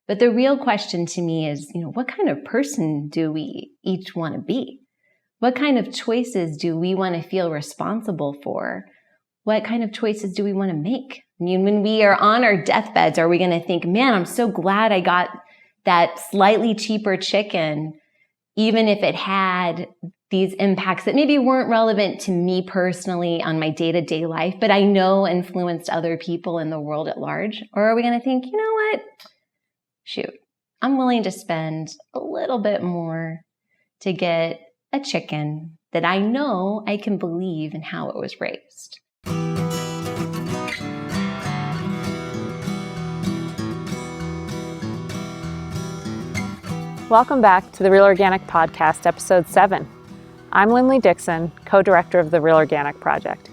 But the real question to me is, what kind of person do we each want to be? What kind of choices do we want to feel responsible for? What kind of choices do we want to make? I mean, when we are on our deathbeds, are we going to think, man, I'm so glad I got that slightly cheaper chicken, even if it had these impacts that maybe weren't relevant to me personally on my day-to-day life, but I know influenced other people in the world at large? Or are we going to think, you know what? Shoot, I'm willing to spend a little bit more to get a chicken that I know I can believe in how it was raised. Welcome back to the Real Organic Podcast, Episode 7. I'm Lindley Dixon, co-director of the Real Organic Project.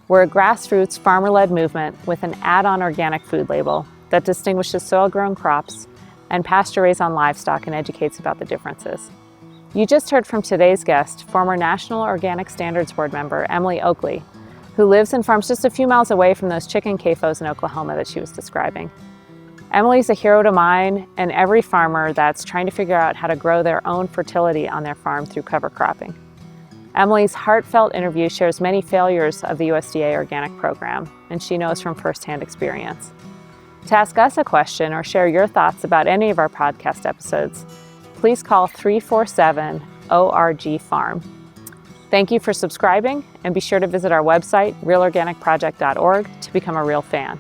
We're a grassroots, farmer-led movement with an add-on organic food label that distinguishes soil-grown crops and pasture-raised-on livestock and educates about the differences. You just heard from today's guest, former National Organic Standards Board member Emily Oakley, who lives and farms just a few miles away from those chicken CAFOs in Oklahoma that she was describing. Emily's a hero to mine and every farmer that's trying to figure out how to grow their own fertility on their farm through cover cropping. Emily's heartfelt interview shares many failures of the USDA organic program, and she knows from firsthand experience. To ask us a question or share your thoughts about any of our podcast episodes, please call 347-ORG-FARM. Thank you for subscribing, and be sure to visit our website, realorganicproject.org, to become a real fan.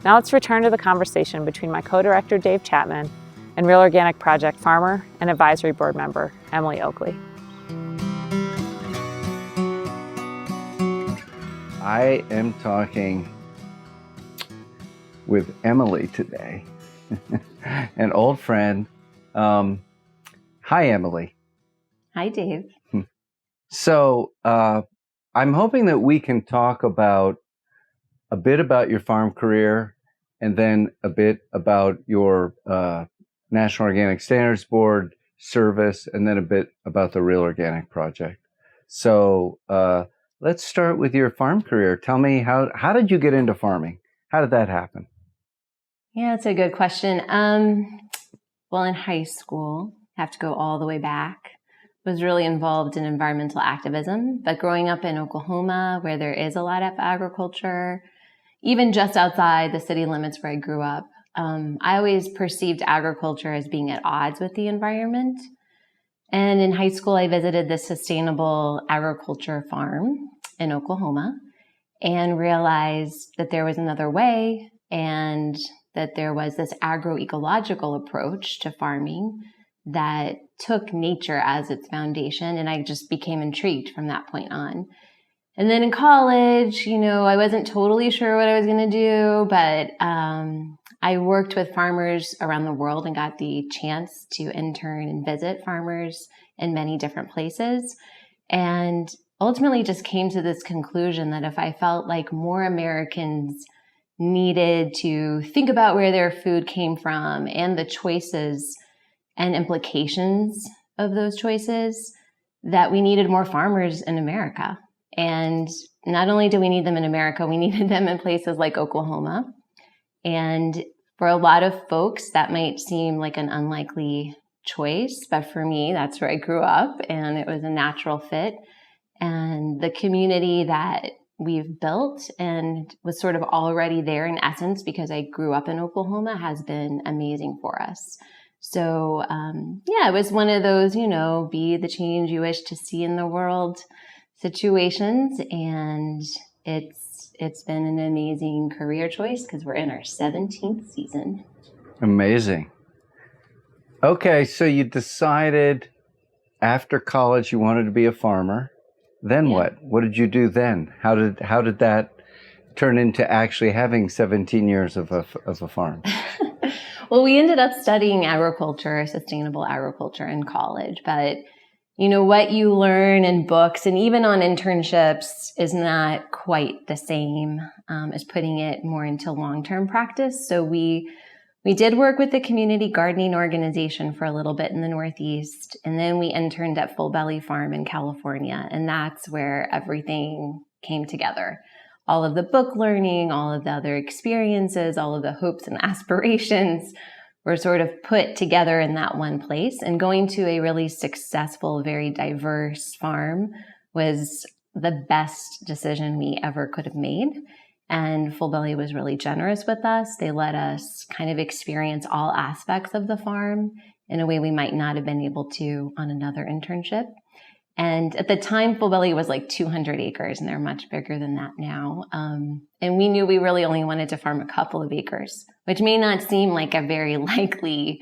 Now let's return to the conversation between my co-director, Dave Chapman, and Real Organic Project farmer and advisory board member, Emily Oakley. I am talking with Emily today, an old friend. Hi, Emily. Hi, Dave. So I'm hoping that we can talk about a bit about your farm career and then a bit about your National Organic Standards Board service and then a bit about the Real Organic Project. So let's start with your farm career. Tell me, how did you get into farming? How did that happen? Yeah, that's a good question. Well, in high school, I have to go all the way back, was really involved in environmental activism. But growing up in Oklahoma, where there is a lot of agriculture, even just outside the city limits where I grew up, I always perceived agriculture as being at odds with the environment. And in high school, I visited the sustainable agriculture farm in Oklahoma and realized that there was another way and that there was this agroecological approach to farming that took nature as its foundation. And I just became intrigued from that point on. And then in college, I wasn't totally sure what I was going to do, but I worked with farmers around the world and got the chance to intern and visit farmers in many different places. And ultimately just came to this conclusion that if I felt like more Americans needed to think about where their food came from and the choices and implications of those choices, that we needed more farmers in America. And not only do we need them in America, we needed them in places like Oklahoma. And for a lot of folks, that might seem like an unlikely choice, but for me, that's where I grew up and it was a natural fit. And the community that we've built and was sort of already there in essence because I grew up in Oklahoma has been amazing for us. So it was one of those, be the change you wish to see in the world situations. And it's been an amazing career choice because we're in our 17th season. Amazing. Okay, so you decided after college you wanted to be a farmer. Then what? What did you do then? How did that turn into actually having 17 years of a farm? Well, we ended up studying agriculture, sustainable agriculture in college, but what you learn in books and even on internships is not quite the same as putting it more into long-term practice. So we did work with the community gardening organization for a little bit in the Northeast, and then we interned at Full Belly Farm in California, and that's where everything came together. All of the book learning, all of the other experiences, all of the hopes and aspirations were sort of put together in that one place. And going to a really successful, very diverse farm was the best decision we ever could have made. And Full Belly was really generous with us. They let us kind of experience all aspects of the farm in a way we might not have been able to on another internship. And at the time, Full Belly was like 200 acres, and they're much bigger than that now. And we knew we really only wanted to farm a couple of acres, which may not seem like a very likely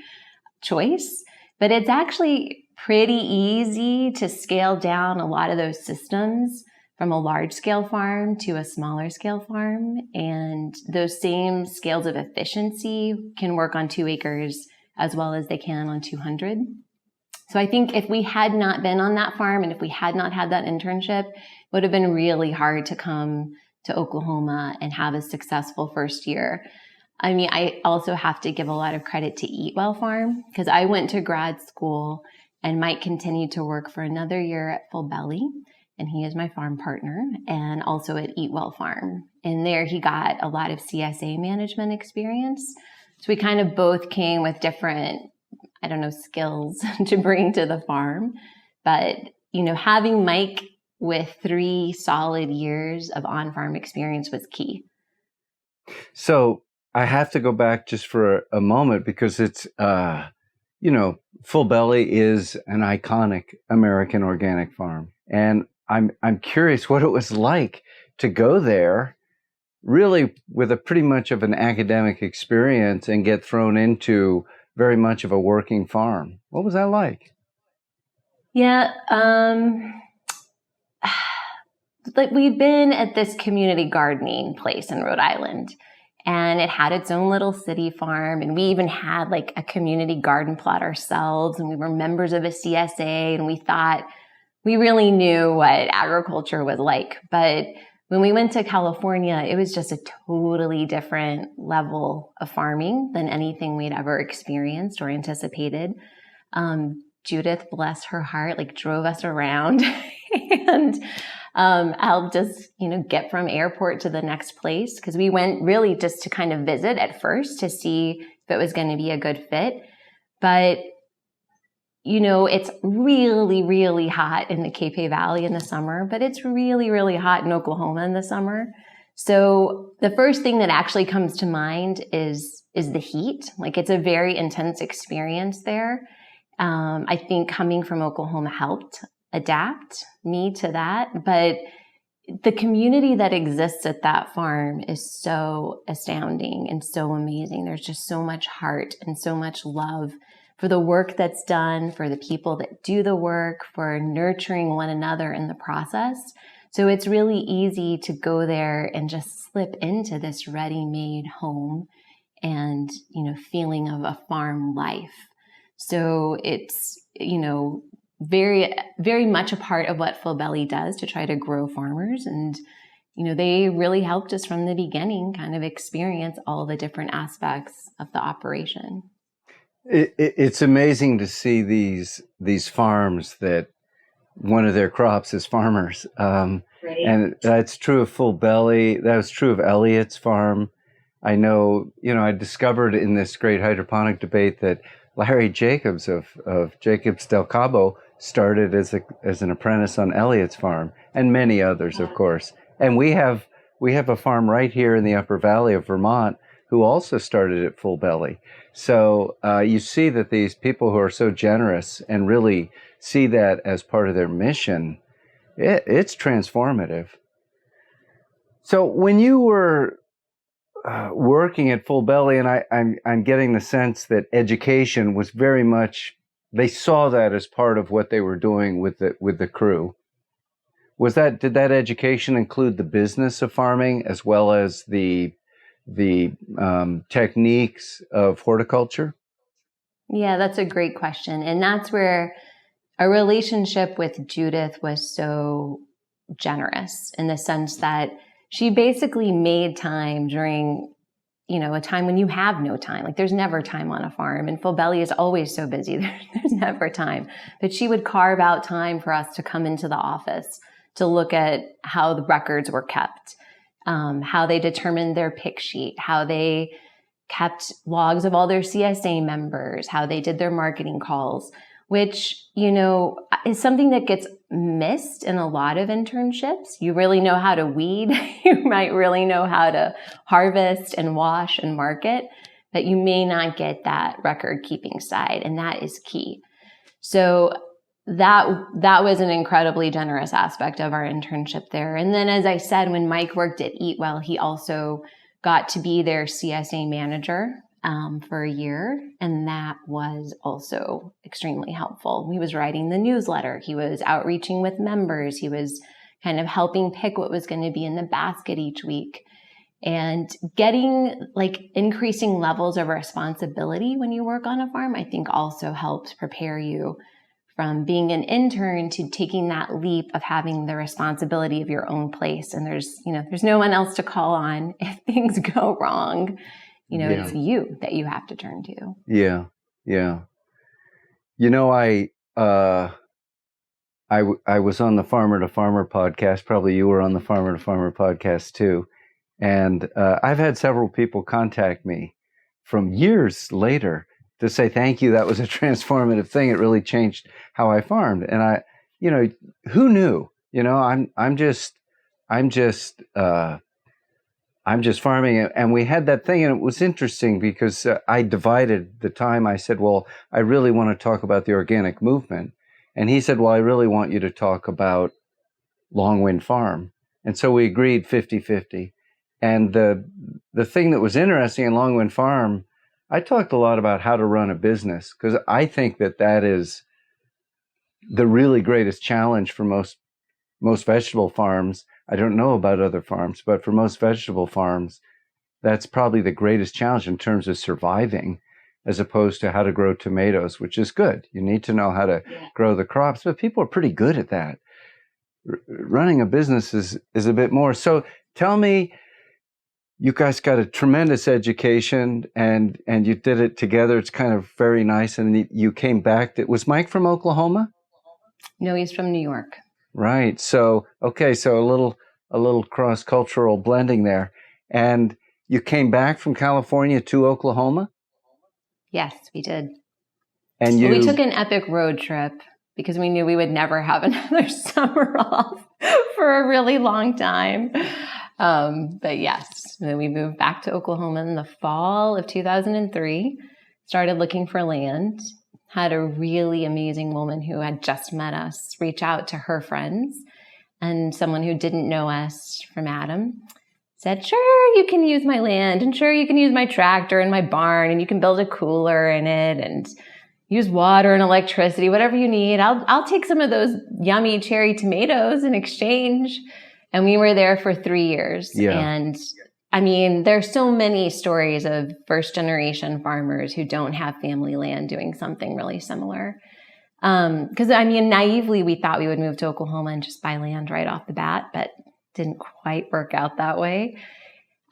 choice, but it's actually pretty easy to scale down a lot of those systems from a large scale farm to a smaller scale farm. And those same scales of efficiency can work on 2 acres as well as they can on 200. So I think if we had not been on that farm and if we had not had that internship, it would have been really hard to come to Oklahoma and have a successful first year. I mean, I also have to give a lot of credit to Eat Well Farm because I went to grad school and Mike continued to work for another year at Full Belly, and he is my farm partner, and also at Eat Well Farm. And there he got a lot of CSA management experience. So we kind of both came with different skills to bring to the farm. But, having Mike with 3 solid years of on-farm experience was key. So I have to go back just for a moment because it's, Full Belly is an iconic American organic farm. And I'm curious what it was like to go there really with a pretty much of an academic experience and get thrown into very much of a working farm. What was that like? Yeah. Like we've been at this community gardening place in Rhode Island, and it had its own little city farm. And we even had like a community garden plot ourselves. And we were members of a CSA, and we thought we really knew what agriculture was like. But when we went to California, it was just a totally different level of farming than anything we'd ever experienced or anticipated. Judith, bless her heart, drove us around and helped us, get from airport to the next place. Because we went really just to kind of visit at first to see if it was going to be a good fit. But it's really, really hot in the Capay Valley in the summer, but it's really, really hot in Oklahoma in the summer. So the first thing that actually comes to mind is the heat. It's a very intense experience there. I think coming from Oklahoma helped adapt me to that. But the community that exists at that farm is so astounding and so amazing. There's just so much heart and so much love for the work that's done, for the people that do the work, for nurturing one another in the process. So it's really easy to go there and just slip into this ready-made home and, feeling of a farm life. So it's, very, very much a part of what Full Belly does to try to grow farmers. And, they really helped us from the beginning kind of experience all the different aspects of the operation. It's amazing to see these farms that one of their crops is farmers. Right. And that's true of Full Belly. That was true of Elliott's farm. I know, I discovered in this great hydroponic debate that Larry Jacobs of Jacobs Del Cabo started as an apprentice on Elliott's farm, and many others, of course. And we have a farm right here in the Upper Valley of Vermont who also started at Full Belly. So you see that these people who are so generous and really see that as part of their mission, it's transformative. So when you were working at Full Belly, and I'm getting the sense that education was very much, they saw that as part of what they were doing with the crew. Did that education include the business of farming as well as the techniques of horticulture? Yeah, that's a great question. And that's where our relationship with Judith was so generous, in the sense that she basically made time during, a time when you have no time. There's never time on a farm, and Full Belly is always so busy. There's never time. But she would carve out time for us to come into the office to look at how the records were kept, how they determined their pick sheet, how they kept logs of all their CSA members, how they did their marketing calls, which, you know, is something that gets missed in a lot of internships. You really know how to weed. You might really know how to harvest and wash and market, but you may not get that record keeping side. And that is key. So that was an incredibly generous aspect of our internship there. And then, as I said, when Mike worked at Eat Well, he also got to be their CSA manager for a year. And that was also extremely helpful. He was writing the newsletter. He was outreaching with members. He was kind of helping pick what was going to be in the basket each week. And getting increasing levels of responsibility when you work on a farm, I think also helps prepare you from being an intern to taking that leap of having the responsibility of your own place. And there's no one else to call on if things go wrong. It's you that you have to turn to. Yeah. Yeah. I was on the Farmer to Farmer podcast. Probably you were on the Farmer to Farmer podcast too. And I've had several people contact me from years later to say, thank you. That was a transformative thing. It really changed how I farmed. And who knew, I'm just farming. And we had that thing, and it was interesting because I divided the time. I said, well, I really want to talk about the organic movement. And he said, well, I really want you to talk about Longwind Farm. And so we agreed 50-50. And the thing that was interesting in Longwind Farm, I talked a lot about how to run a business, because I think that is the really greatest challenge for most vegetable farms. I don't know about other farms, but for most vegetable farms, that's probably the greatest challenge in terms of surviving, as opposed to how to grow tomatoes, which is good. You need to know how to grow the crops, but people are pretty good at that. Running a business is a bit more. So tell me, you guys got a tremendous education and you did it together. It's kind of very nice. And you came back. Was Mike from Oklahoma? No, he's from New York. Right. So, okay. So a little cross-cultural blending there. And you came back from California to Oklahoma? Yes, we did. And we took an epic road trip because we knew we would never have another summer off for a really long time. But yes, then we moved back to Oklahoma in the fall of 2003, started looking for land, had a really amazing woman who had just met us reach out to her friends, and someone who didn't know us from Adam said, sure, you can use my land, and sure, you can use my tractor and my barn, and you can build a cooler in it and use water and electricity, whatever you need. I'll take some of those yummy cherry tomatoes in exchange. And we were there for 3 years. Yeah. And I mean, there's so many stories of first generation farmers who don't have family land doing something really similar. Because naively, we thought we would move to Oklahoma and just buy land right off the bat, but didn't quite work out that way.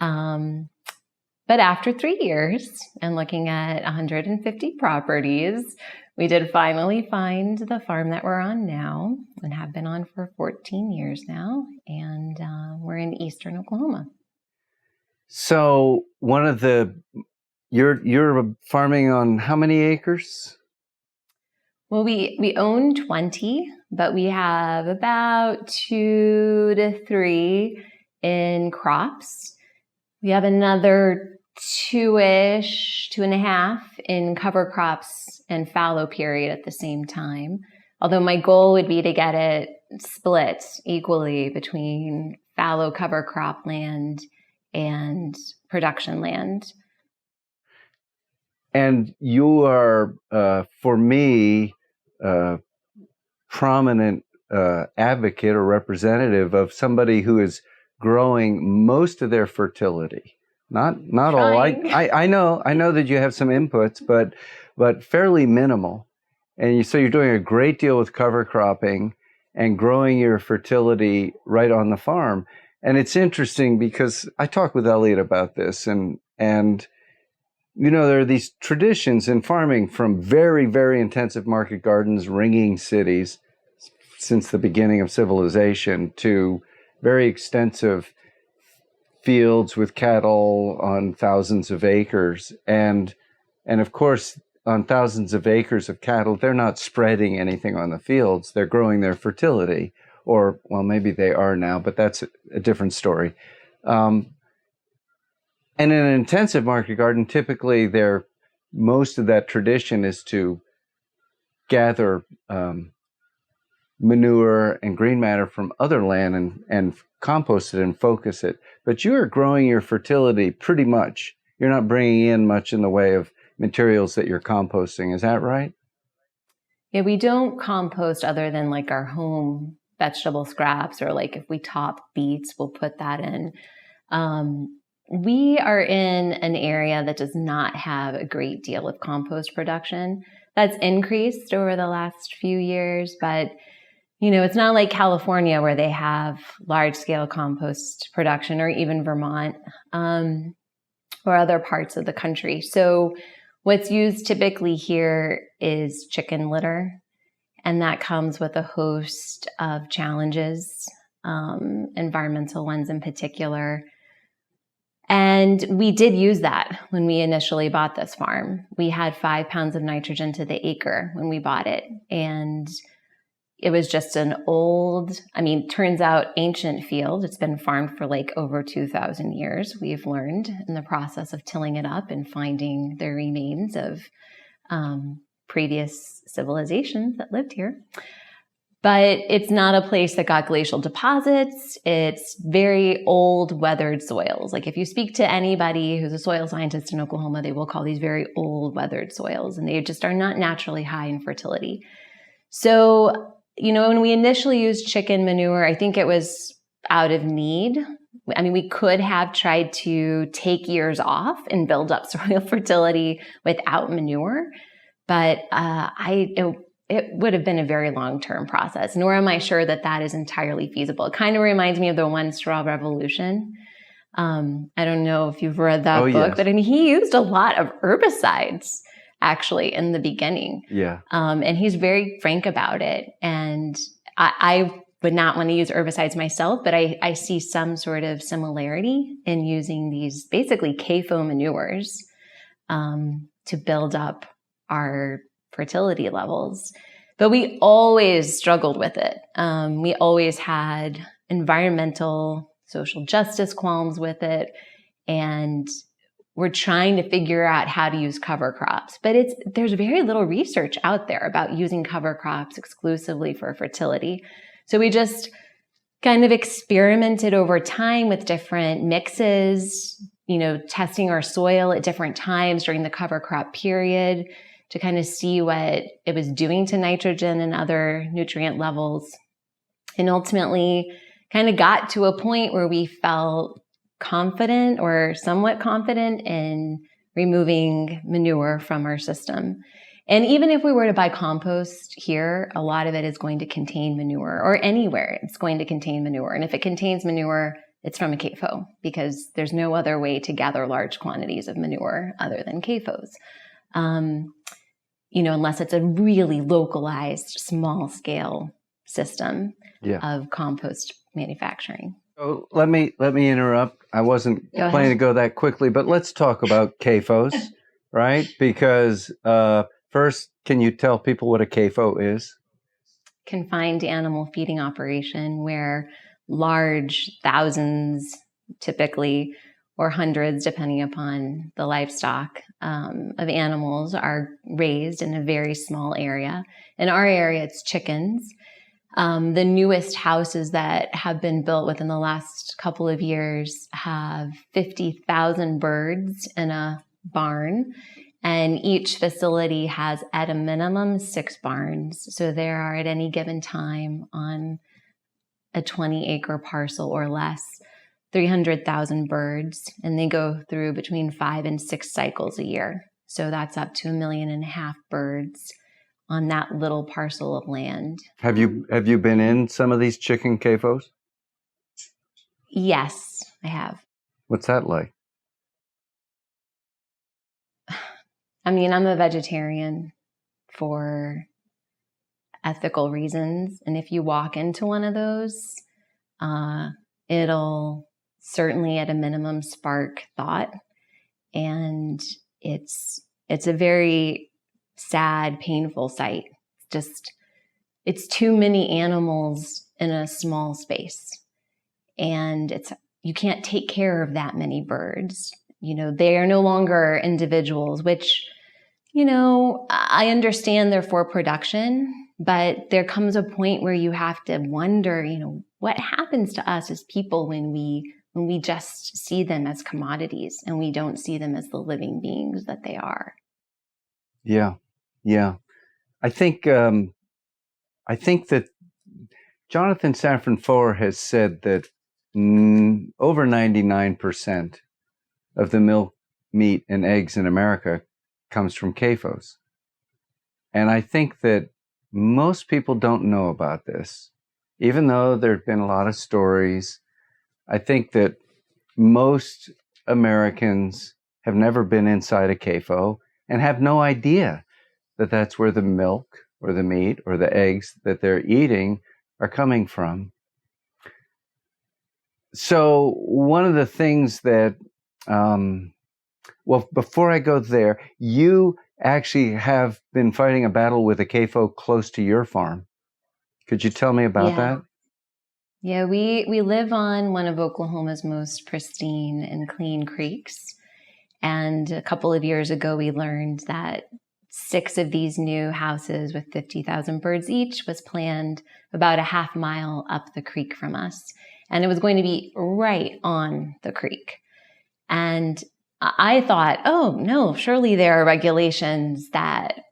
But after 3 years and looking at 150 properties, we did finally find the farm that we're on now and have been on for 14 years now. And we're in eastern Oklahoma. So you're farming on how many acres? Well, we own 20, but we have about 2 to 3 in crops. We have another 2-ish, 2.5 in cover crops and fallow period at the same time. Although my goal would be to get it split equally between fallow cover crop land and production land. And you are, for me, prominent advocate or representative of somebody who is growing most of their fertility. Not all. I know that you have some inputs, but fairly minimal. And so you're doing a great deal with cover cropping and growing your fertility right on the farm. And it's interesting because I talked with Elliot about this, and there are these traditions in farming from very, very intensive market gardens ringing cities since the beginning of civilization to very extensive fields with cattle on thousands of acres. And of course, on thousands of acres of cattle, they're not spreading anything on the fields. They're growing their fertility. Or, well, maybe they are now, but that's a different story. And in an intensive market garden, typically most of that tradition is to gather manure and green matter from other land and compost it and focus it. But you are growing your fertility pretty much. You're not bringing in much in the way of materials that you're composting. Is that right? Yeah, we don't compost other than like our home vegetable scraps, or like if we top beets, we'll put that in. We are in an area that does not have a great deal of compost production. That's increased over the last few years, but it's not like California where they have large scale compost production, or even Vermont, or other parts of the country. So what's used typically here is chicken litter, and that comes with a host of challenges, environmental ones in particular. And we did use that when we initially bought this farm. We had 5 pounds of nitrogen to the acre when we bought it. And it was just an old, turns out ancient field. It's been farmed for like over 2,000 years. We've learned in the process of tilling it up and finding the remains of previous civilizations that lived here. But it's not a place that got glacial deposits. It's very old, weathered soils. Like if you speak to anybody who's a soil scientist in Oklahoma, they will call these very old, weathered soils, and they just are not naturally high in fertility. So, when we initially used chicken manure, I think it was out of need. We could have tried to take years off and build up soil fertility without manure, but it would have been a very long-term process, nor am I sure that that is entirely feasible. It kind of reminds me of the One Straw Revolution. I don't know if you've read that book, yes. But he used a lot of herbicides actually in the beginning. Yeah. And he's very frank about it. And I would not want to use herbicides myself, but I see some sort of similarity in using these basically CAFO manures to build up our fertility levels. But we always struggled with it. We always had environmental, social justice qualms with it. And we're trying to figure out how to use cover crops. But there's very little research out there about using cover crops exclusively for fertility. So we just kind of experimented over time with different mixes, testing our soil at different times during the cover crop period to kind of see what it was doing to nitrogen and other nutrient levels. And ultimately kind of got to a point where we felt confident or somewhat confident in removing manure from our system. And even if we were to buy compost here, a lot of it is going to contain manure, or anywhere it's going to contain manure. And if it contains manure, it's from a CAFO, because there's no other way to gather large quantities of manure other than CAFOs. Unless it's a really localized, small scale system of compost manufacturing. So let me interrupt. I wasn't planning to go that quickly, but let's talk about CAFOs, right? Because first, can you tell people what a CAFO is? Confined animal feeding operation, where large, thousands typically, or hundreds, depending upon the livestock, of animals are raised in a very small area. In our area, it's chickens. The newest houses that have been built within the last couple of years have 50,000 birds in a barn, and each facility has at a minimum 6 barns. So there are at any given time on a 20-acre parcel or less, 300,000 birds, and they go through between 5 and 6 cycles a year. So that's up to 1.5 million birds on that little parcel of land. Have you been in some of these chicken CAFOs? Yes, I have. What's that like? I'm a vegetarian for ethical reasons. And if you walk into one of those, it'll certainly at a minimum spark thought. And it's a very sad, painful sight. It's too many animals in a small space. And you can't take care of that many birds. They are no longer individuals, which, I understand they're for production, but there comes a point where you have to wonder, what happens to us as people when we just see them as commodities and we don't see them as the living beings that they are. Yeah. I think that Jonathan Safran Foer has said that over 99% of the milk, meat, and eggs in America comes from CAFOs. And I think that most people don't know about this, even though there have been a lot of stories. I think that most Americans have never been inside a CAFO and have no idea that that's where the milk or the meat or the eggs that they're eating are coming from. So one of the things that, before I go there, you actually have been fighting a battle with a CAFO close to your farm. Could you tell me about that? Yeah, we live on one of Oklahoma's most pristine and clean creeks. And a couple of years ago, we learned that 6 of these new houses with 50,000 birds each was planned about a half mile up the creek from us. And it was going to be right on the creek. And I thought, oh, no, surely there are regulations that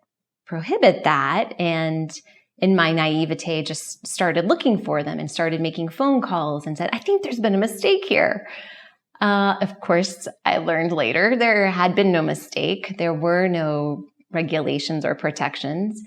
prohibit that. And in my naivete, just started looking for them and started making phone calls and said, I think there's been a mistake here. Of course, I learned later there had been no mistake. There were no regulations or protections.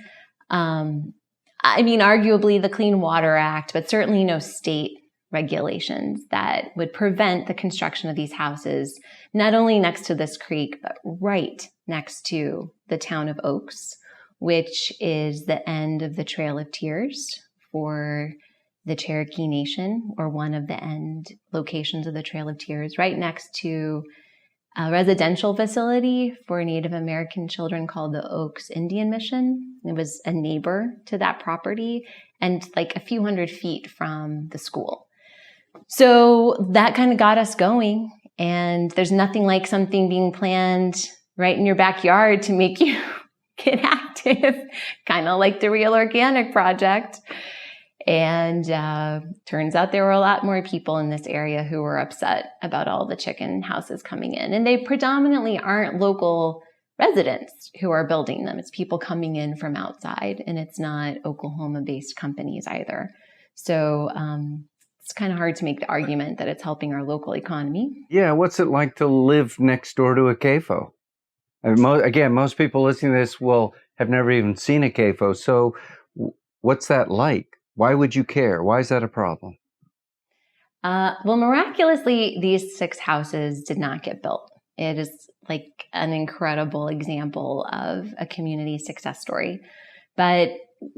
Arguably the Clean Water Act, but certainly no state regulations that would prevent the construction of these houses, not only next to this creek, but right next to the town of Oaks, which is the end of the Trail of Tears for the Cherokee Nation, or one of the end locations of the Trail of Tears, right next to a residential facility for Native American children called the Oaks Indian Mission. It was a neighbor to that property and like a few hundred feet from the school. So that kind of got us going. And there's nothing like something being planned right in your backyard to make you get active, kind of like the Real Organic Project. And turns out there were a lot more people in this area who were upset about all the chicken houses coming in. And they predominantly aren't local residents who are building them. It's people coming in from outside, and it's not Oklahoma-based companies either. So it's kind of hard to make the argument that it's helping our local economy. Yeah, what's it like to live next door to a CAFO? Again, most people listening to this have never even seen a CAFO. So what's that like? Why would you care? Why is that a problem? Miraculously, these 6 houses did not get built. It is like an incredible example of a community success story. But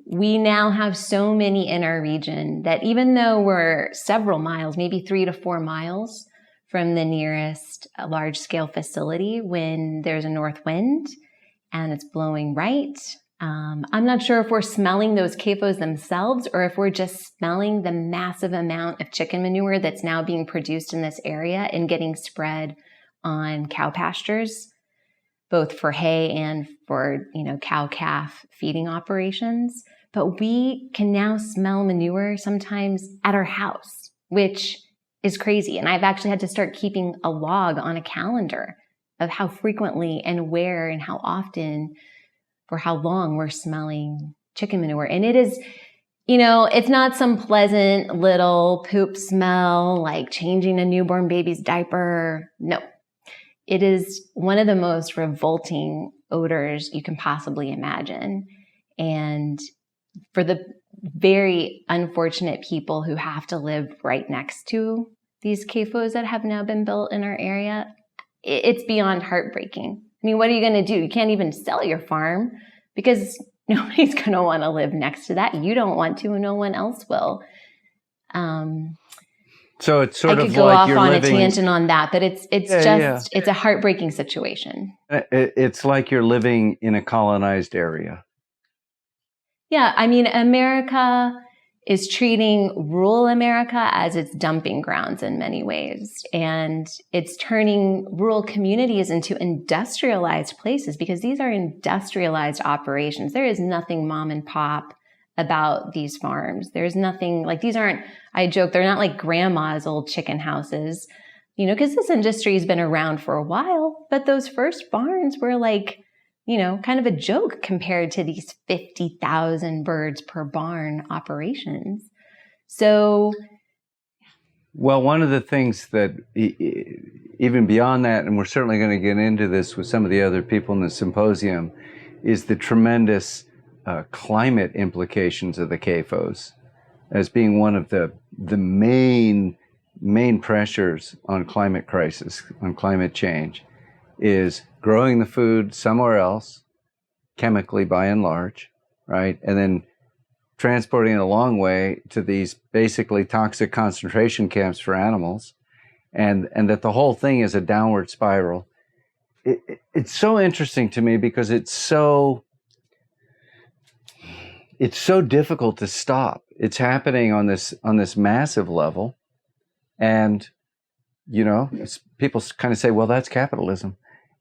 we now have so many in our region that even though we're several miles, maybe 3 to 4 miles from the nearest large-scale facility, when there's a north wind and it's blowing right, I'm not sure if we're smelling those CAFOs themselves or if we're just smelling the massive amount of chicken manure that's now being produced in this area and getting spread on cow pastures, both for hay and for, cow-calf feeding operations. But we can now smell manure sometimes at our house, which is crazy. And I've actually had to start keeping a log on a calendar of how frequently and where and how often for how long we're smelling chicken manure. And it is, it's not some pleasant little poop smell like changing a newborn baby's diaper. No, it is one of the most revolting odors you can possibly imagine. And for the very unfortunate people who have to live right next to these CAFOs that have now been built in our area, it's beyond heartbreaking. I mean, what are you going to do? You can't even sell your farm because nobody's going to want to live next to that. You don't want to, and no one else will. So it's sort I of could go like off you're on living, a tangent on that, but it's it's a heartbreaking situation. It's like you're living in a colonized area. Yeah, I mean, America is treating rural America as its dumping grounds in many ways. And it's turning rural communities into industrialized places because these are industrialized operations. There is nothing mom and pop about these farms. There's nothing like these aren't, I joke, they're not like grandma's old chicken houses, you know, because this industry has been around for a while, but those first barns were like, you know, kind of a joke compared to these 50,000 birds per barn operations. So, well, one of the things that even beyond that, and we're certainly going to get into this with some of the other people in the symposium, is the tremendous climate implications of the CAFOs as being one of the main pressures on climate crisis, on climate change, is growing the food somewhere else, chemically by and large, right? And then transporting it a long way to these basically toxic concentration camps for animals, and that the whole thing is a downward spiral. It's so interesting to me because it's so difficult to stop. It's happening on this massive level, and you know, people kind of say, "Well, that's capitalism,"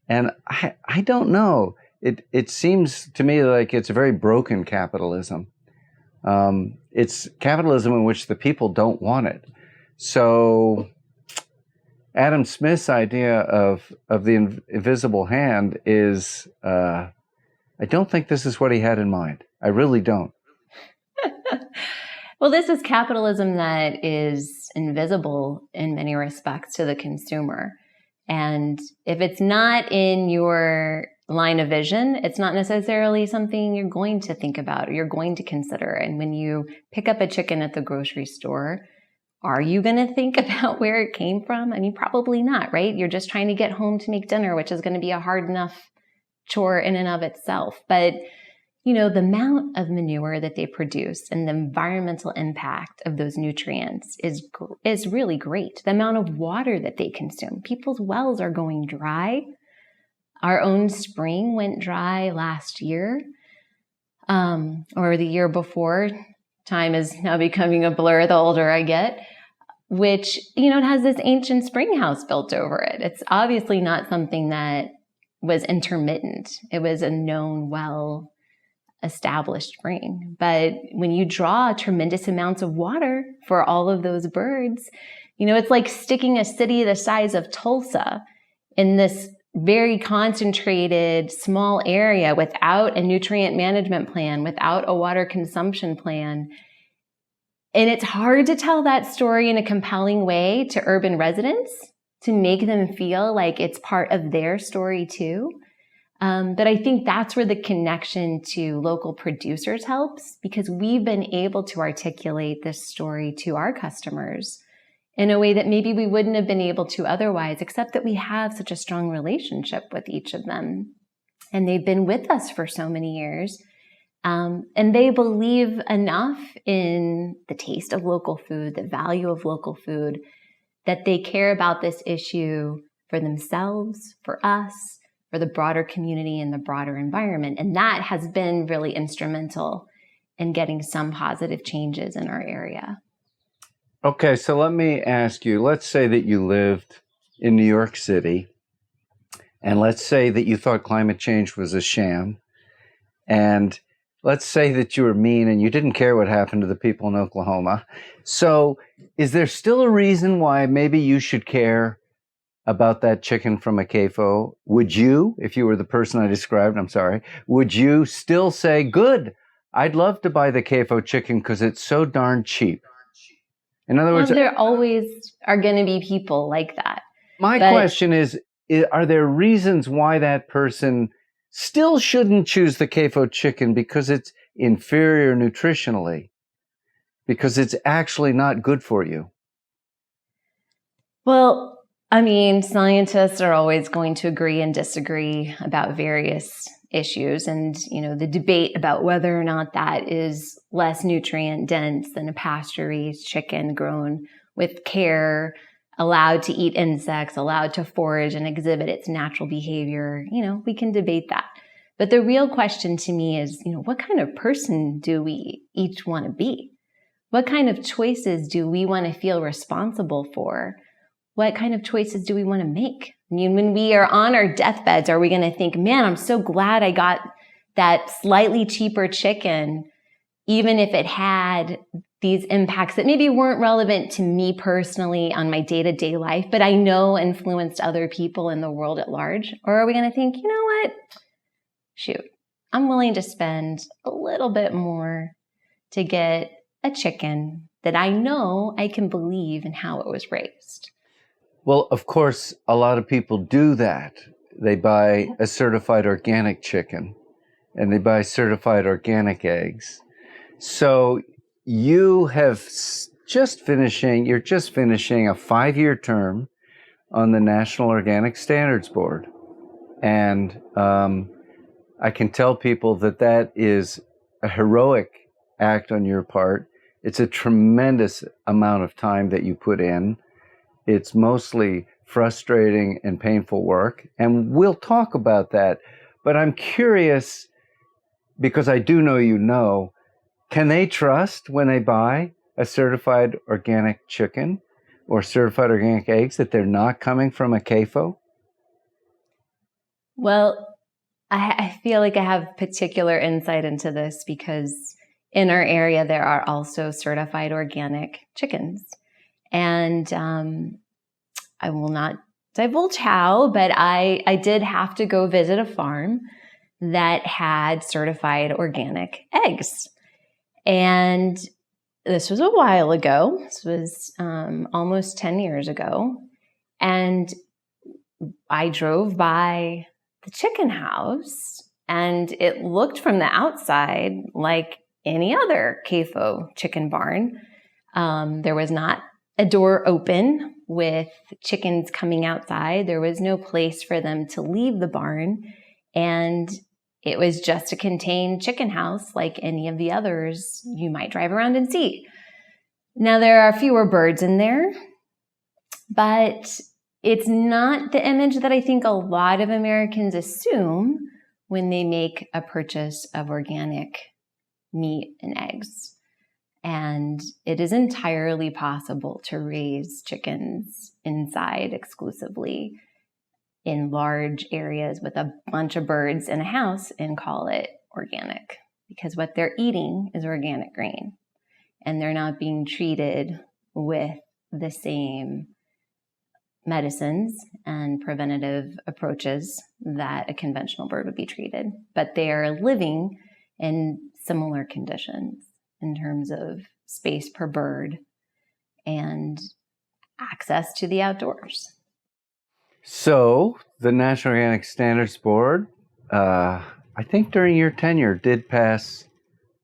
and I don't know. It seems to me like it's a very broken capitalism. It's capitalism in which the people don't want it. So Adam Smith's idea of the invisible hand is, I don't think this is what he had in mind. I really don't. well, this is capitalism that is invisible in many respects to the consumer. And if it's not in your line of vision, it's not necessarily something you're going to think about or you're going to consider. And when you pick up a chicken at the grocery store, are you going to think about where it came from? I mean, probably not, right? You're just trying to get home to make dinner, which is going to be a hard enough chore in and of itself. But, you know, the amount of manure that they produce and the environmental impact of those nutrients is really great. The amount of water that they consume. People's wells are going dry. Our own spring went dry last year, or the year before. Time is now becoming a blur the older I get, which, you know, it has this ancient spring house built over it. It's obviously not something that was intermittent. It was a known, well-established spring. But when you draw tremendous amounts of water for all of those birds, you know, it's like sticking a city the size of Tulsa in this very concentrated small area without a nutrient management plan, without a water consumption plan. And it's hard to tell that story in a compelling way to urban residents to make them feel like it's part of their story too. But I think that's where the connection to local producers helps, because we've been able to articulate this story to our customers in a way that maybe we wouldn't have been able to otherwise, except that we have such a strong relationship with each of them. And they've been with us for so many years. And they believe enough in the taste of local food, the value of local food, that they care about this issue for themselves, for us, for the broader community and the broader environment. And that has been really instrumental in getting some positive changes in our area. Okay, so let me ask you, let's say that you lived in New York City, and let's say that you thought climate change was a sham, and let's say that you were mean and you didn't care what happened to the people in Oklahoma. So is there still a reason why maybe you should care about that chicken from a CAFO? Would you, if you were the person I described, would you still say, good, I'd love to buy the CAFO chicken because it's so darn cheap? In other words, there always are going to be people like that. My question is, are there reasons why that person still shouldn't choose the CAFO chicken because it's inferior nutritionally, because it's actually not good for you? Well, I mean, scientists are always going to agree and disagree about various issues. And, you know, the debate about whether or not that is less nutrient dense than a pasture-raised chicken grown with care, allowed to eat insects, allowed to forage and exhibit its natural behavior. We can debate that. But the real question to me is, what kind of person do we each want to be? What kind of choices do we want to feel responsible for? What kind of choices do we want to make? When we are on our deathbeds, are we going to think, man, I'm so glad I got that slightly cheaper chicken, even if it had these impacts that maybe weren't relevant to me personally on my day-to-day life, but I know influenced other people in the world at large? Or are we going to think, you know what? Shoot, I'm willing to spend a little bit more to get a chicken that I know I can believe in how it was raised. Well, of course, a lot of people do that. They buy a certified organic chicken and they buy certified organic eggs. So you're just finishing a 5-year term on the National Organic Standards Board. And I can tell people that is a heroic act on your part. It's a tremendous amount of time that you put in. It's mostly frustrating and painful work. And we'll talk about that. But I'm curious, because I do know, can they trust when they buy a certified organic chicken or certified organic eggs that they're not coming from a CAFO? Well, I feel like I have particular insight into this because in our area, there are also certified organic chickens. And I will not divulge how, but I did have to go visit a farm that had certified organic eggs. And this was a while ago. This was almost 10 years ago. And I drove by the chicken house and it looked from the outside like any other CAFO chicken barn. There was not a door open with chickens coming outside. There was no place for them to leave the barn. And it was just a contained chicken house like any of the others you might drive around and see. Now, there are fewer birds in there, but it's not the image that I think a lot of Americans assume when they make a purchase of organic meat and eggs. And it is entirely possible to raise chickens inside exclusively in large areas with a bunch of birds in a house and call it organic, because what they're eating is organic grain and they're not being treated with the same medicines and preventative approaches that a conventional bird would be treated, but they are living in similar conditions in terms of space per bird and access to the outdoors. So the National Organic Standards Board, I think during your tenure, did pass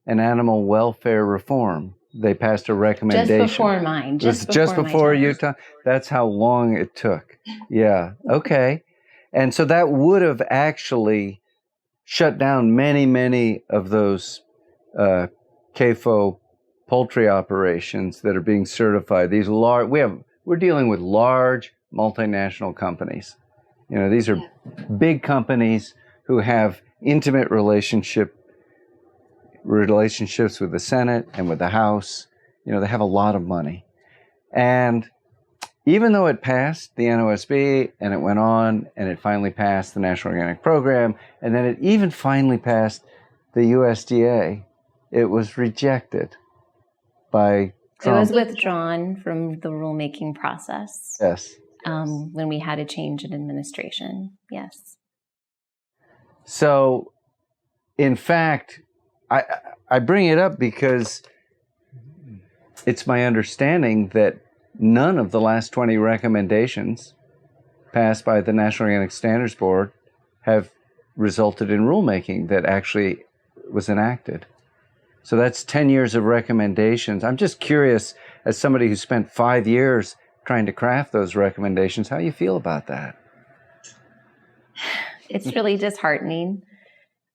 an animal welfare reform. They passed a recommendation. Just before mine. Just before Utah. That's how long it took. Yeah. Okay. And so that would have actually shut down many of those CAFO poultry operations that are being certified. These we're dealing with large multinational companies. These are big companies who have intimate relationships with the Senate and with the House. They have a lot of money. And even though it passed the NOSB and it went on and it finally passed the National Organic Program and then it even finally passed the USDA, it was rejected by Trump. It was withdrawn from the rulemaking process. Yes. When we had a change in administration. Yes. So, in fact, I bring it up because it's my understanding that none of the last 20 recommendations passed by the National Organic Standards Board have resulted in rulemaking that actually was enacted. So that's 10 years of recommendations. I'm just curious, as somebody who spent 5 years trying to craft those recommendations, how you feel about that? It's really disheartening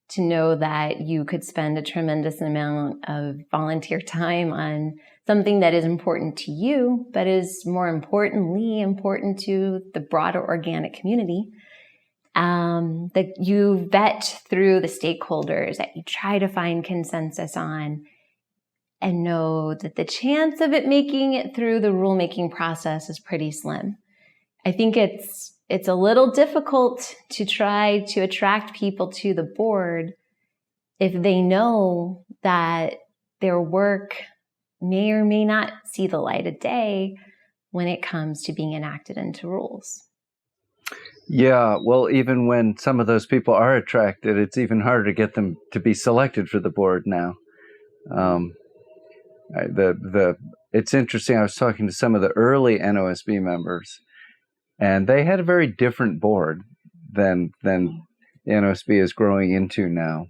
to know that you could spend a tremendous amount of volunteer time on something that is important to you, but is more importantly important to the broader organic community, that you vet through the stakeholders, that you try to find consensus on, and know that the chance of it making it through the rulemaking process is pretty slim. I think it's a little difficult to try to attract people to the board if they know that their work may or may not see the light of day when it comes to being enacted into rules. Yeah, well, even when some of those people are attracted, it's even harder to get them to be selected for the board now. It's interesting. I was talking to some of the early NOSB members, and they had a very different board than the NOSB is growing into now.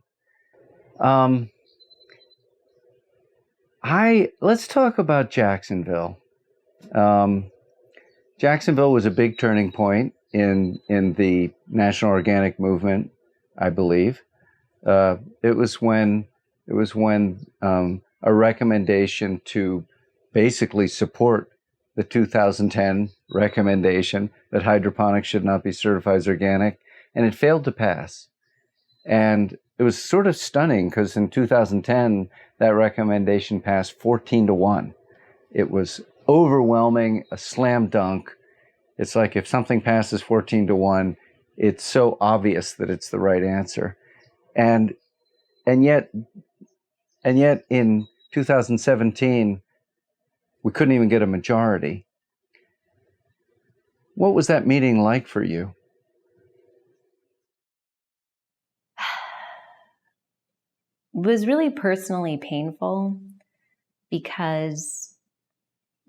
Let's talk about Jacksonville. Jacksonville was a big turning point in the national organic movement, I believe. It was when a recommendation to basically support the 2010 recommendation that hydroponics should not be certified as organic, and it failed to pass. And it was sort of stunning because in 2010, that recommendation passed 14-1. It was overwhelming, a slam dunk. It's like if something passes 14-1, it's so obvious that it's the right answer. And yet in 2017, we couldn't even get a majority. What was that meeting like for you? It was really personally painful because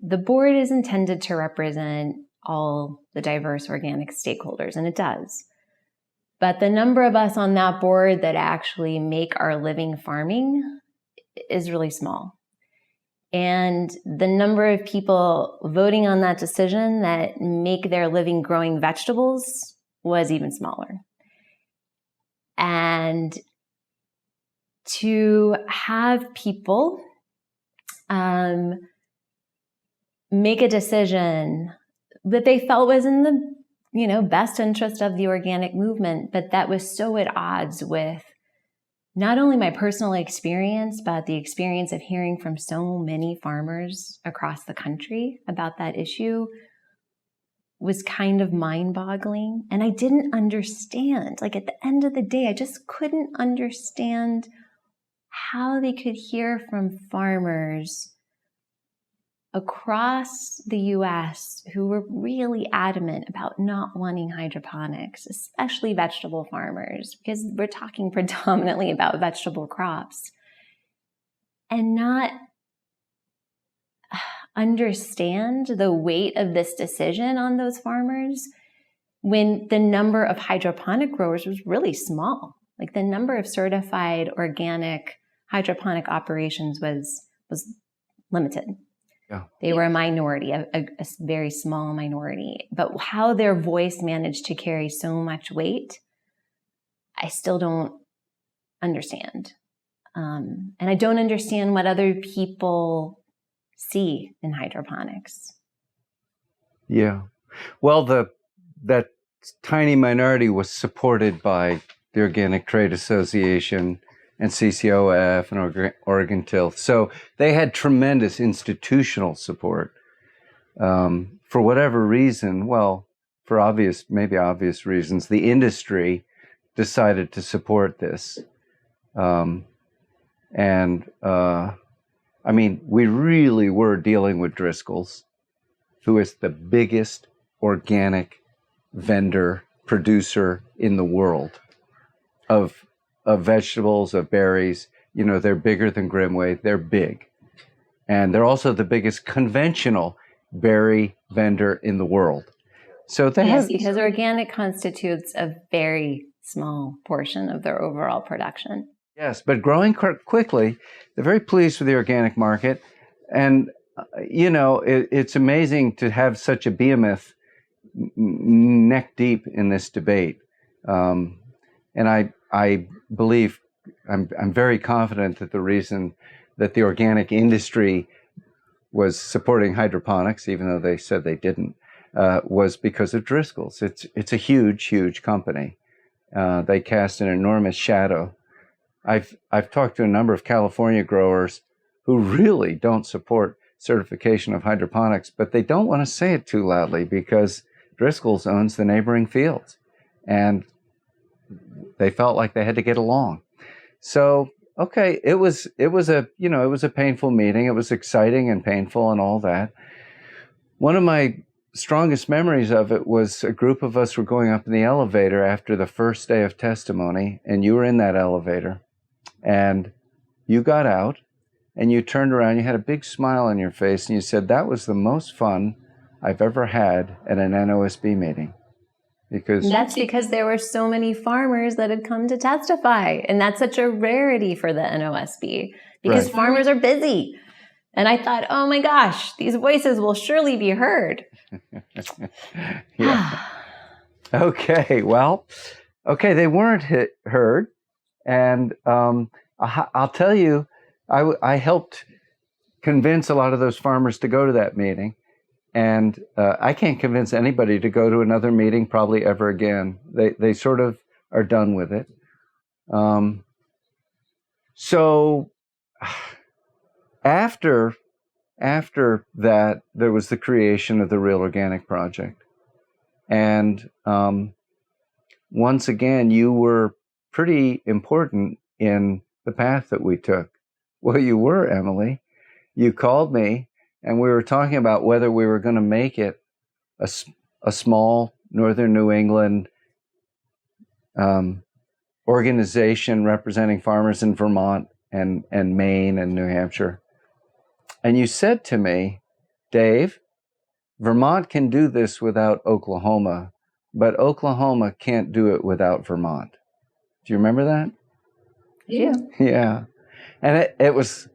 the board is intended to represent all the diverse organic stakeholders, and it does. But the number of us on that board that actually make our living farming is really small. And the number of people voting on that decision that make their living growing vegetables was even smaller. And to have people make a decision that they felt was in the best interest of the organic movement, but that was so at odds with not only my personal experience, but the experience of hearing from so many farmers across the country about that issue was kind of mind-boggling. And I didn't understand. Like at the end of the day, I just couldn't understand how they could hear from farmers across the US who were really adamant about not wanting hydroponics, especially vegetable farmers, because we're talking predominantly about vegetable crops, and not understand the weight of this decision on those farmers when the number of hydroponic growers was really small. Like the number of certified organic hydroponic operations was limited. Yeah. They were a minority, a very small minority. But how their voice managed to carry so much weight, I still don't understand. And I don't understand what other people see in hydroponics. Yeah. Well, that tiny minority was supported by the Organic Trade Association and CCOF and Oregon Tilth. So they had tremendous institutional support. For whatever reason, well, for maybe obvious reasons, the industry decided to support this. I mean, we really were dealing with Driscoll's, who is the biggest organic producer in the world of vegetables, of berries. You know, they're bigger than Grimway. They're big. And they're also the biggest conventional berry vendor in the world. So they have, because organic constitutes a very small portion of their overall production. Yes, but growing quickly. They're very pleased with the organic market. And, it's amazing to have such a behemoth neck deep in this debate. And I believe, I'm very confident that the reason that the organic industry was supporting hydroponics, even though they said they didn't, was because of Driscoll's. It's a huge, huge company. They cast an enormous shadow. I've talked to a number of California growers who really don't support certification of hydroponics, but they don't want to say it too loudly because Driscoll's owns the neighboring fields, and they felt like they had to get along. So, okay, it was a painful meeting. It was exciting and painful and all that. One of my strongest memories of it was a group of us were going up in the elevator after the first day of testimony, and you were in that elevator, and you got out, and you turned around, you had a big smile on your face, and you said, that was the most fun I've ever had at an NOSB meeting. That's because there were so many farmers that had come to testify, and that's such a rarity for the NOSB because farmers are busy. And I thought, oh my gosh, these voices will surely be heard. Yeah. Okay, well, they weren't heard. And I'll tell you, I helped convince a lot of those farmers to go to that meeting. And I can't convince anybody to go to another meeting probably ever again. They sort of are done with it. So after that, there was the creation of the Real Organic Project. And once again, you were pretty important in the path that we took. Well, you were, Emily. You called me, and we were talking about whether we were going to make it a small northern New England organization representing farmers in Vermont and Maine and New Hampshire. And you said to me, Dave, Vermont can do this without Oklahoma, but Oklahoma can't do it without Vermont. Do you remember that? Yeah. Yeah. And it was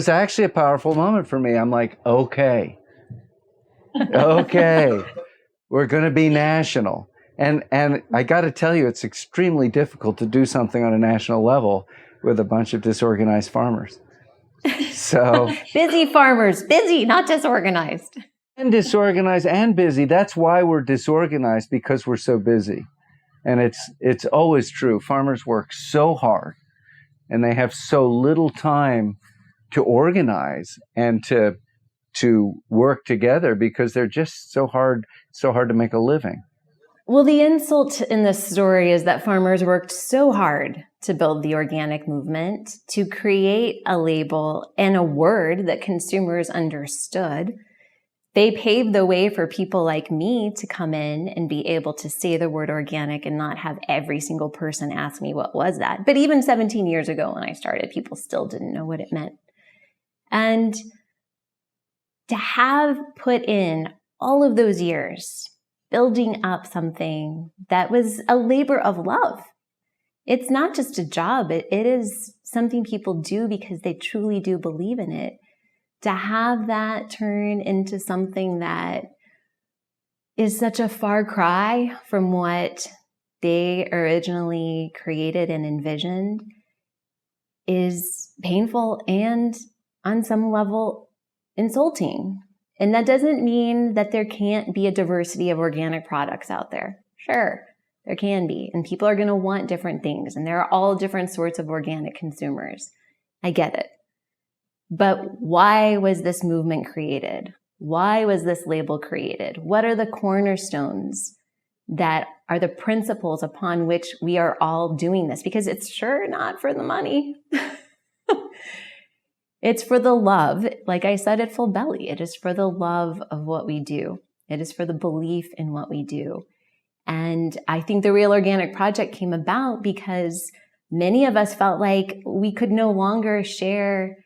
actually a powerful moment for me. I'm like, okay, we're going to be national. And I got to tell you, it's extremely difficult to do something on a national level with a bunch of disorganized farmers. So busy farmers, busy, not disorganized. And disorganized and busy. That's why we're disorganized, because we're so busy. And it's always true. Farmers work so hard, and they have so little time to organize and to work together because they're just so hard to make a living. Well, the insult in this story is that farmers worked so hard to build the organic movement, to create a label and a word that consumers understood. They paved the way for people like me to come in and be able to say the word organic and not have every single person ask me what was that. But even 17 years ago when I started, people still didn't know what it meant. And to have put in all of those years building up something that was a labor of love. It's not just a job. It is something people do because they truly do believe in it. To have that turn into something that is such a far cry from what they originally created and envisioned is painful and on some level insulting. And that doesn't mean that there can't be a diversity of organic products out there. Sure, there can be. And people are going to want different things. And there are all different sorts of organic consumers. I get it. But why was this movement created? Why was this label created? What are the cornerstones that are the principles upon which we are all doing this? Because it's sure not for the money. It's for the love. Like I said at Full Belly, it is for the love of what we do. It is for the belief in what we do. And I think the Real Organic Project came about because many of us felt like we could no longer share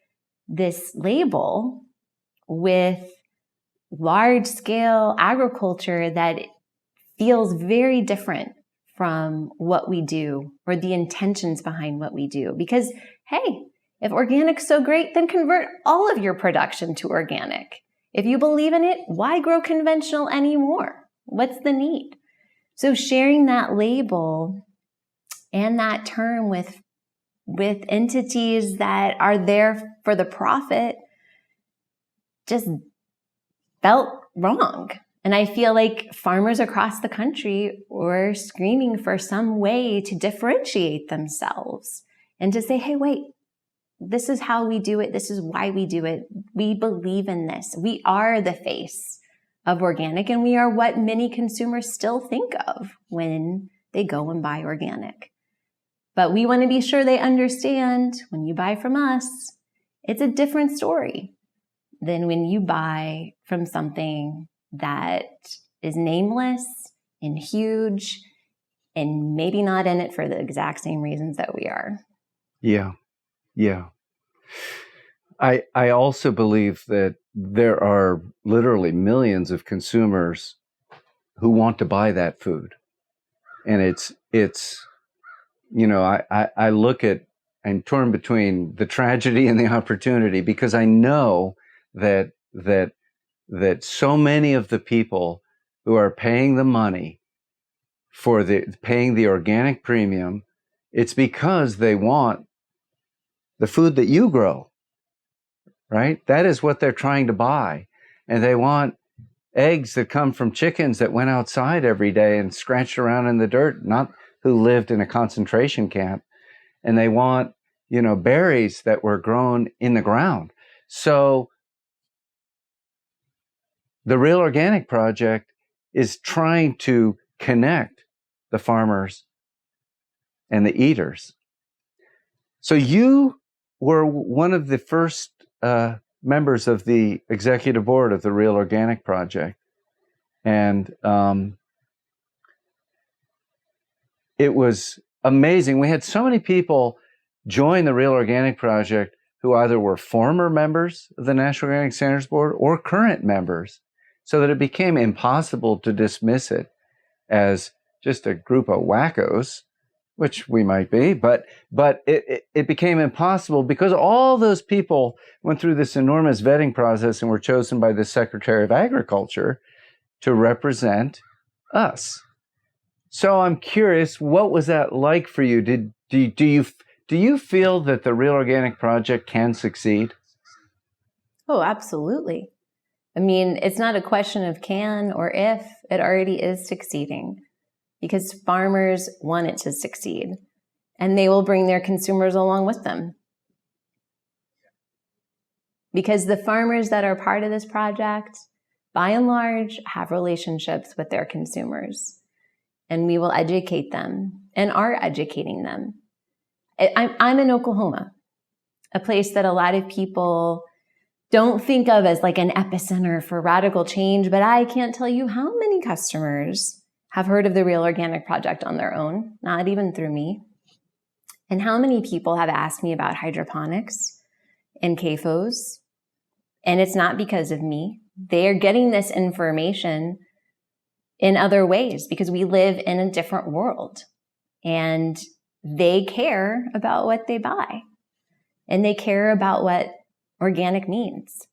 this label with large-scale agriculture that feels very different from what we do or the intentions behind what we do. Because, hey, if organic's so great, then convert all of your production to organic. If you believe in it, why grow conventional anymore? What's the need? So sharing that label and that term with entities that are there for the profit just felt wrong. And I feel like farmers across the country were screaming for some way to differentiate themselves and to say, hey, wait, this is how we do it. This is why we do it. We believe in this. We are the face of organic, and we are what many consumers still think of when they go and buy organic. But we want to be sure they understand when you buy from us, it's a different story than when you buy from something that is nameless and huge and maybe not in it for the exact same reasons that we are. Yeah. Yeah. I also believe that there are literally millions of consumers who want to buy that food. And it's I look at, I'm torn between the tragedy and the opportunity, because I know that so many of the people who are paying the money for paying the organic premium, it's because they want the food that you grow, right? That is what they're trying to buy. And they want eggs that come from chickens that went outside every day and scratched around in the dirt, not who lived in a concentration camp. And they want, berries that were grown in the ground. So the Real Organic Project is trying to connect the farmers and the eaters. So you were one of the first members of the executive board of the Real Organic Project. And it was amazing. We had so many people join the Real Organic Project who either were former members of the National Organic Standards Board or current members, so that it became impossible to dismiss it as just a group of wackos, which we might be, but it became impossible because all those people went through this enormous vetting process and were chosen by the Secretary of Agriculture to represent us. So I'm curious, what was that like for you? Do you feel that the Real Organic Project can succeed? Oh, absolutely. I mean, it's not a question of can or if, it already is succeeding because farmers want it to succeed and they will bring their consumers along with them. Because the farmers that are part of this project, by and large, have relationships with their consumers, and we will educate them and are educating them. I'm in Oklahoma, a place that a lot of people don't think of as like an epicenter for radical change, but I can't tell you how many customers have heard of the Real Organic Project on their own, not even through me, and how many people have asked me about hydroponics and CAFOs, and it's not because of me. They're getting this information in other ways because we live in a different world, and they care about what they buy, and they care about what organic means.